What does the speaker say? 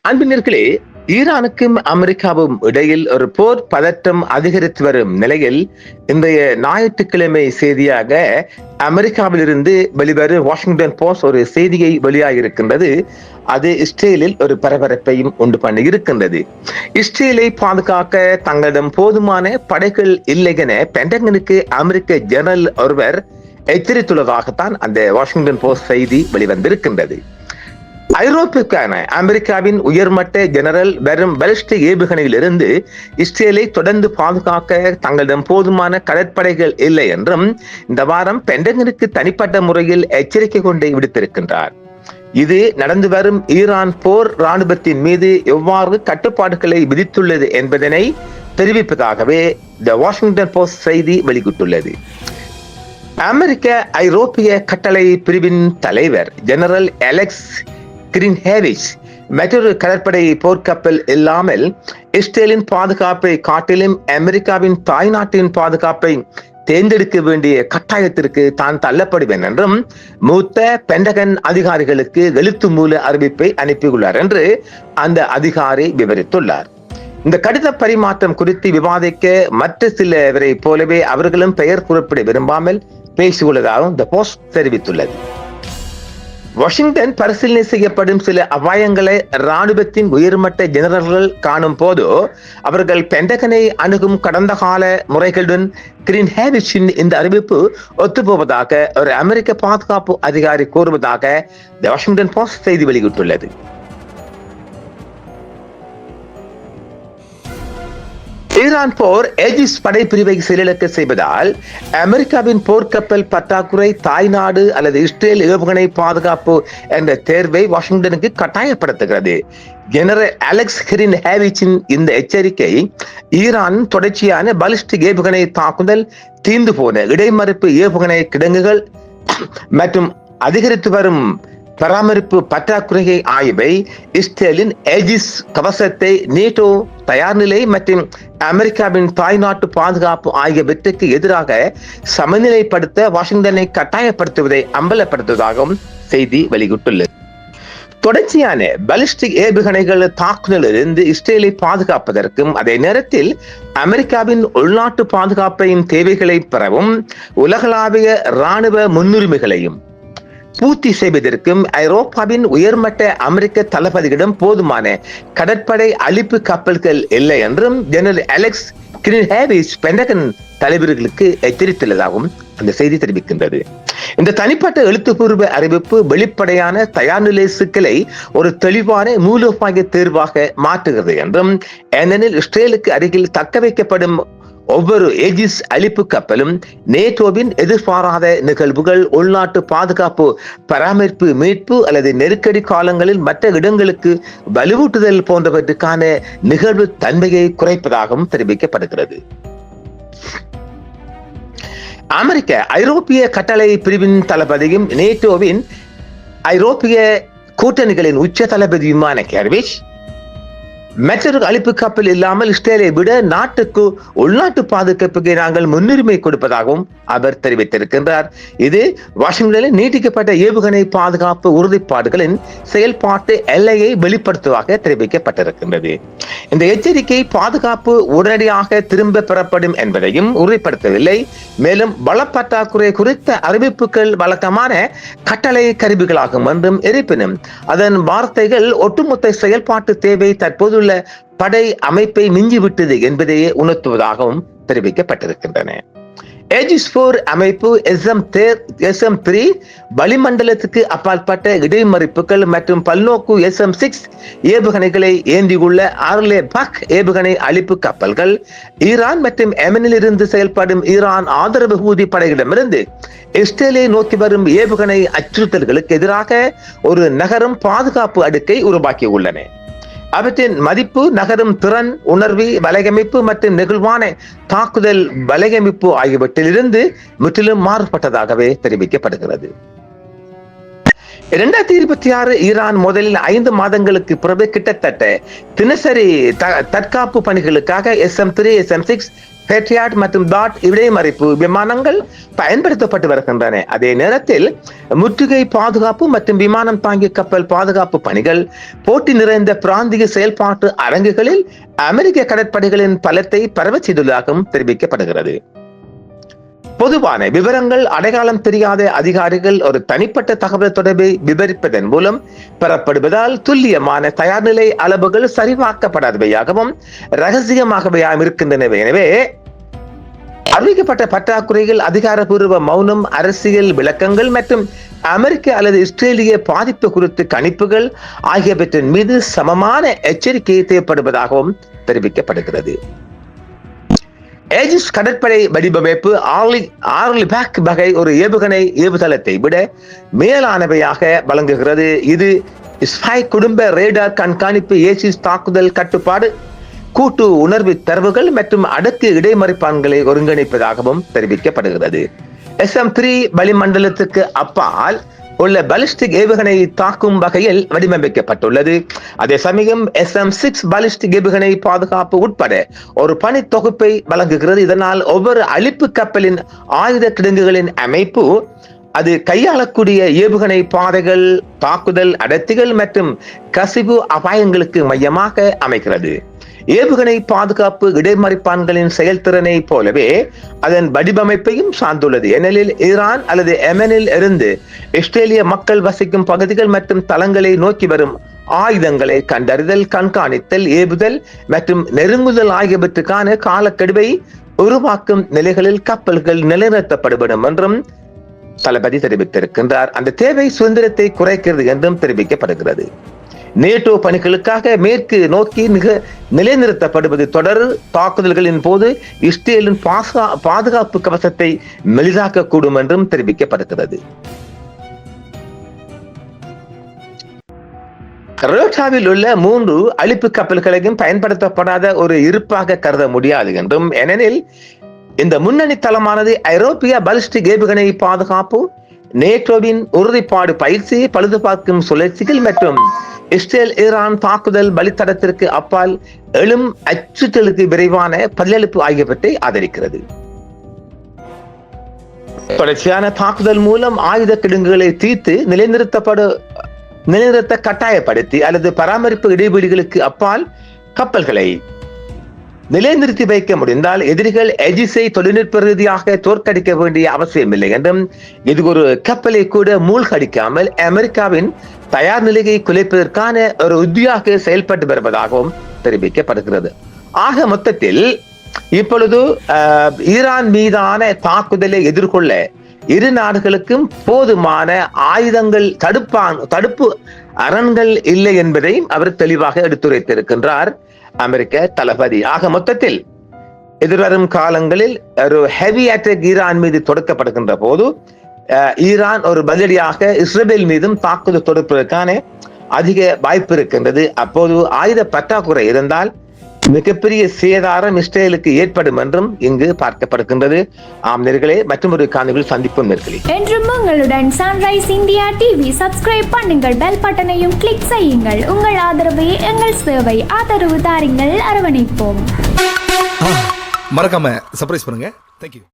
அன்பினர்களே, ஈரானுக்கும் அமெரிக்காவும் இடையில் ஒரு போர் பதற்றம் அதிகரித்து வரும் நிலையில் இன்றைய ஞாயிற்றுக்கிழமை செய்தியாக அமெரிக்காவிலிருந்து வெளிவரும் வாஷிங்டன் போஸ்ட் ஒரு செய்தியை வெளியாகியிருக்கின்றது. அது இஸ்ரேலில் ஒரு பரபரப்பையும் உண்டு பண்ணி இருக்கின்றது. இஸ்ரேலை பாதுகாக்க தங்களிடம் போதுமான படைகள் இல்லை என பென்டகனுக்கு அமெரிக்க ஜெனரல் ஒருவர் எச்சரித்துள்ளதாகத்தான் அந்த வாஷிங்டன் போஸ்ட் செய்தி வெளிவந்திருக்கின்றது. ஐரோப்பிற்கான அமெரிக்காவின் உயர்மட்ட ஜெனரல் வரும் பாலிஸ்டிக் ஏவுகணையில் இருந்து இஸ்ரேலை தொடர்ந்து பாதுகாக்க தங்களிடம் போதுமான கடற்படைகள் இல்லை என்றும் இந்த வாரம் பென்டகனுக்கு தனிப்பட்ட முறையில் எச்சரிக்கை கொண்டு விடுத்திருக்கின்றார். இது நடந்து வரும் ஈரான் போர் ராணுவத்தின் மீது எவ்வாறு கட்டுப்பாடுகளை விதித்துள்ளது என்பதனை தெரிவிப்பதாகவே தி வாஷிங்டன் போஸ்ட் செய்தி வெளியிட்டுள்ளது. அமெரிக்க ஐரோப்பிய கட்டளை பிரிவின் தலைவர் ஜெனரல் அலெக்ஸ் கிரீன்ஹேவிச் மற்றொரு கடற்படை போர்க்கப்பல் இல்லாமல் இஸ்ரேலின் பாதுகாப்பை காட்டிலும் அமெரிக்காவின் தாய்நாட்டின் பாதுகாப்பை தேர்ந்தெடுக்க வேண்டிய கட்டாயத்திற்கு தான் தள்ளப்படுவேன் என்றும் மூத்த பென்டகன் அதிகாரிகளுக்கு எழுத்து மூல அறிவிப்பை அனுப்பியுள்ளார் என்று அந்த அதிகாரி விவரித்துள்ளார். இந்த கடித பரிமாற்றம் குறித்து விவாதிக்க மற்ற சிலவரை போலவே அவர்களும் பெயர் குறிப்பிட விரும்பாமல் பேசியுள்ளதாகவும் தி போஸ்ட் தெரிவித்துள்ளது. வாஷிங்டன் பரிசீலனை செய்யப்படும் சில அபாயங்களை ராணுவத்தின் உயர்மட்ட ஜெனரல்கள் காணும் போது அவர்கள் பென்டகனை அணுகும் கடந்த கால முறைகளுடன் கிரீன்ஹேவிச்சின் இந்த அறிவிப்பு ஒத்துப்போவதாக ஒரு அமெரிக்க பாதுகாப்பு அதிகாரி கூறுவதாக தி வாஷிங்டன் போஸ்ட் செய்தி வெளியிட்டுள்ளது. ஈரான் போர் ஏஜிஸ் படைப்பிரிவை செயலிழக்க செய்வதால் அமெரிக்காவின் போர்க்கப்பல் பற்றாக்குறை தாய்நாடு அல்லது இஸ்ரேல் ஏவுகணை பாதுகாப்பு என்ற தேர்வை வாஷிங்டனுக்கு கட்டாயப்படுத்துகிறது. ஜெனரல் அலெக்ஸ் கிரீன்ஹேவிச்சின் இந்த எச்சரிக்கை ஈரான் தொடர்ச்சியான பாலிஸ்டிக் ஏவுகணை தாக்குதல், தீர்ந்து போன இடைமறிப்பு ஏவுகணை கிடங்குகள் மற்றும் அதிகரித்து வரும் பராமரிப்பு பற்றாக்குறையை ஆய்வை, இஸ்ரேலின் ஏஜிஸ் கவசத்தை, நேட்டோ தயார்நிலை மற்றும் அமெரிக்காவின் தாய்நாட்டு பாதுகாப்பு ஆகியவற்றுக்கு எதிராக சமநிலைப்படுத்த வாஷிங்டனை கட்டாயப்படுத்துவதை அம்பலப்படுத்துவதாகவும் செய்தி வெளியிட்டுள்ளது. தொடர்ச்சியான பாலிஸ்டிக் ஏவுகணைகள் தாக்குதலிலிருந்து இஸ்ரேலை பாதுகாப்பதற்கும் அதே நேரத்தில் அமெரிக்காவின் உள்நாட்டு பாதுகாப்பின் தேவைகளை பெறவும் உலகளாவிய இராணுவ முன்னுரிமைகளையும் பூர்த்தி செய்வதற்கும் ஐரோப்பாவின் உயர்மட்ட அமெரிக்க தளபதியிடம் போதுமான கடற்படை அழிப்பு கப்பல்கள் இல்லை என்றும் ஜெனரல் அலெக்ஸ் கிரீன்ஹேவிச் பென்டகன் தலைவர்களுக்கு எச்சரித்துள்ளதாகவும் அந்த செய்தி தெரிவிக்கின்றது. இந்த தனிப்பட்ட எழுத்துப்பூர்வ அறிவிப்பு வெளிப்படையான தயார்நிலை சிக்கலை ஒரு தெளிவான மூலோபாய தேர்வாக மாற்றுகிறது என்றும், ஏனெனில் இஸ்ரேலுக்கு அருகில் தக்க வைக்கப்படும் ஒவ்வொரு ஏஜிஸ் அழிப்பு கப்பலும் நேட்டோவின் எதிர்பாராத நிகழ்வுகள், உள்நாட்டு பாதுகாப்பு பராமரிப்பு, மீட்பு அல்லது நெருக்கடி காலங்களில் மற்ற இடங்களுக்கு வலுவூட்டுதல் போன்றவற்றுக்கான நிகழ்வு தன்மையை குறைப்பதாகவும் தெரிவிக்கப்படுகிறது. அமெரிக்க ஐரோப்பிய கட்டளை பிரிவின் தளபதியும் நேட்டோவின் ஐரோப்பிய கூட்டணிகளின் உச்ச தளபதியுமான கேர்விச் மற்றொரு அழிப்பு கப்பல் இல்லாமல் இஸ்ரேலை விட நாட்டுக்கு உள்நாட்டு பாதுகாப்புக்கு நாங்கள் முன்னுரிமை கொடுப்பதாகவும் அவர் தெரிவித்திருக்கின்றார். இது வாஷிங்டனில் நீட்டிக்கப்பட்ட ஏவுகணை பாதுகாப்பு உறுதிப்பாடுகளின் செயல்பாட்டு எல்லையை வெளிப்படுத்துவதாக தெரிவிக்கப்பட்டிருக்கின்றது. இந்த எச்சரிக்கை பாதுகாப்பு உடனடியாக திரும்ப பெறப்படும் என்பதையும் உறுதிப்படுத்தவில்லை. மேலும் பலப்பற்றாக்குறை குறித்த அறிவிப்புகள் வழக்கமான கட்டளை கருவிகளாகும் என்றும், இருப்பினும் அதன் வார்த்தைகள் ஒட்டுமொத்த செயல்பாட்டு தேவை தற்போதுள்ள படை அமைப்பை மிஞ்சிவிட்டது என்பதையே உணர்த்துவதாகவும் தெரிவிக்கப்பட்டிருக்கின்றன. ஏஜிஸ் 4 அமைப்பு SM-3 வளிமண்டலத்துக்கு அப்பாற்பட்ட இடைமறிப்புகள் மற்றும் பல்நோக்கு SM-6 ஏவுகணைகளை ஏந்தியுள்ள ஆர்லே பக் ஏவுகணை அழிப்பு கப்பல்கள், ஈரான் மற்றும் எமனில் இருந்து செயல்படும் ஈரான் ஆதரவு ஹூதி படைகளிடமிருந்து இஸ்ரேலை நோக்கி வரும் ஏவுகணை அச்சுறுத்தல்களுக்கு எதிராக ஒரு நகரும் பாதுகாப்பு அடுக்கை உருவாக்கியுள்ளன. அவற்றின் மதிப்பு, நகரும் திறன், உணர்வு வலையமைப்பு மற்றும் நெகிழ்வான தாக்குதல் வலையமைப்பு ஆகியவற்றிலிருந்து முற்றிலும் மாறுபட்டதாகவே தெரிவிக்கப்படுகிறது. 2026 ஈரான் முதலில் 5 மாதங்களுக்கு பிறகு கிட்டத்தட்ட தினசரி தற்காப்பு பணிகளுக்காக SM-3, SM-6 பேட்ரியாட் மற்றும் டாட் இடைமறிப்பு விமானங்கள் பயன்படுத்தப்பட்டு வருகின்றன. அதே நேரத்தில் முற்றுகை பாதுகாப்பு மற்றும் விமானம் தாங்கிய கப்பல் பாதுகாப்பு பணிகள் போட்டி நிறைந்த பிராந்திய செயல்பாட்டு அரங்குகளில் அமெரிக்க கடற்படைகளின் பலத்தை பரவச் செய்துள்ளதாகவும் தெரிவிக்கப்படுகிறது. பொதுவான விவரங்கள் அடையாளம் தெரியாத அதிகாரிகள் ஒரு தனிப்பட்ட தகவல் தொடர்பை விவரிப்பதன் மூலம் பெறப்படுவதால் துல்லியமான தயார்நிலை அளவுகள் சரிபார்க்கப்படாதவையாகவும் ரகசியமாகவையாகவும் இருக்கின்றன. எனவே அறிவிக்கப்பட்ட பற்றாக்குறைகள், அதிகாரப்பூர்வ மௌனம், அரசியல் விளக்கங்கள் மற்றும் அமெரிக்க அல்லது இஸ்ரேலிய பாதிப்பு குறித்து கணிப்புகள் ஆகியவற்றின் மீது சமமான எச்சரிக்கை தேவைப்படுவதாகவும் தெரிவிக்கப்படுகிறது. ஏஜிஸ் கடற்படை வடிவமைப்பு ஆர்லிபேக் வகை ஒரு ஏவுகணை ஏவுதளத்தை விட மேலானவையாக வழங்குகிறது. இது ஸ்பை குடும்ப ரேடார் கண்காணிப்பு, ஏசிஸ் தாக்குதல் கட்டுப்பாடு, கூட்டு உணர்வு தரவுகள் மற்றும் அடுக்கு இடைமறிப்பான்களை ஒருங்கிணைப்பதாகவும் தெரிவிக்கப்படுகிறது. SM-3 வளிமண்டலத்துக்கு அப்பால் உள்ள பாலிஸ்டிக் ஏவுகணை தாக்கும் வகையில் வடிவமைக்கப்பட்டுள்ளது. அதே சமயம் SM-6 பாலிஸ்டிக் ஏவுகணை பாதுகாப்பு உட்பட ஒரு பணி தொகுப்பை வழங்குகிறது. இதனால் ஒவ்வொரு அழிப்பு கப்பலின் ஆயுத கிடங்குகளின் அமைப்பு அது கையாளக்கூடிய ஏவுகணை பாதைகள், தாக்குதல் அடர்த்திகள் மற்றும் கசிவு அபாயங்களுக்கு மையமாக அமைகிறது. ஏவுகணை பாதுகாப்பு இடைமறிப்பான்களின் செயல்திறனை போலவே அதன் வடிவமைப்பையும் சார்ந்துள்ளது. ஏனெனில் ஈரான் அல்லது எமனில் இருந்து இஸ்ரேலிய மக்கள் வசிக்கும் பகுதிகள் மற்றும் தளங்களை நோக்கி வரும் ஆயுதங்களை கண்டறிதல், கண்காணித்தல், ஏவுதல் மற்றும் நெருங்குதல் ஆகியவற்றுக்கான காலக்கெடுவை உருவாக்கும் நிலைகளில் கப்பல்கள் நிலைநிறுத்தப்படும் என்றும் தளபதி தெரிவித்திருக்கின்றார். அந்த தேவை சுதந்திரத்தை குறைக்கிறது என்றும் தெரிவிக்கப்படுகிறது. நேட்டோ பணிகளுக்காக மேற்கு நோக்கி நிலைநிறுத்தப்படுவது தொடர் தாக்குதல்களின் போது இஸ்ரேலின் பாதுகாப்பு கவசத்தை மெலிதாக்கக்கூடும் என்றும் தெரிவிக்கப்படுகிறது. ரோட்டாவில் உள்ள 3 அழிப்பு கப்பல்களையும் பயன்படுத்தப்படாத ஒரு இருப்பாக கருத முடியாது என்றும், ஏனெனில் இந்த முன்னணி தளமானது ஐரோப்பிய பாலிஸ்டிக் ஏவுகணை பாதுகாப்பு, நேட்டோவின் உறுதிப்பாடு பயிற்சி, பழுதுபார்க்கும் சுழற்சிகள் மற்றும் இஸ்ரேல் ஈரான் தாக்குதல் வழித்தடத்திற்கு அப்பால் எழும் அச்சுறுத்தலுக்கு விரைவான பதிலளிப்பு ஆகியவற்றை ஆதரிக்கிறது. தொடர்ச்சியான தாக்குதல் மூலம் ஆயுத கிடங்குகளை தீர்த்து நிலைநிறுத்த கட்டாயப்படுத்தி அல்லது பராமரிப்பு இடைவெளிகளுக்கு அப்பால் கப்பல்களை நிலைநிறுத்தி வைக்க முடிந்தால் எதிரிகள் ஏஜிஸை தொழில்நுட்ப ரீதியாக தோற்கடிக்க வேண்டிய அவசியமில்லை என்றும், இது ஒரு கப்பலை கூட மூழ்கடிக்காமல் அமெரிக்காவின் தயார் நிலையை குலைப்பதற்கான ஒரு உத்தியாக செயல்பட்டு வருவதாகவும் தெரிவிக்கப்படுகிறது. ஆக மொத்தத்தில் இப்பொழுது ஈரான் மீதான தாக்குதலை எதிர்கொள்ள இரு நாடுகளுக்கும் போதுமான ஆயுதங்கள், தடுப்பு அரண்கள் இல்லை என்பதையும் அவர் தெளிவாக எடுத்துரைத்திருக்கின்றார் அமெரிக்க தளபதி. ஆக மொத்தத்தில் எதிர்வரும் காலங்களில் ஒரு ஹெவி அட்டாக் ஈரான் மீது தொடுக்கப்படுகின்ற போது ஈரான் ஒரு பதிலடியாக இஸ்ரேல் மீதும் தாக்குதல் தொடுப்பதற்கான அதிக வாய்ப்பு இருக்கின்றது. அப்போது ஆயுத பற்றாக்குறை இருந்தால் மிகப்பெரிய சேதாரம் இஸ்ரேலுக்கு ஏற்படும் என்றும் இங்கு பார்க்கப்படுகின்றது. ஆம் நேயர்களே, மற்றும் ஒரு காணொளியில் சந்திப்போம் நேயர்களே. என்றும் உங்களுடன் சன்ரைஸ் இந்தியா டிவி சப்ஸ்கிரைப் பண்ணுங்கள், பெல் பட்டனையும் கிளிக் செய்யுங்கள். உங்கள் ஆதரவே எங்கள் சேவை. ஆதரவு தாருங்கள், அரவணைப்போம். மறக்காம சர்ப்ரைஸ் பண்ணுங்க. தேங்க்யூ.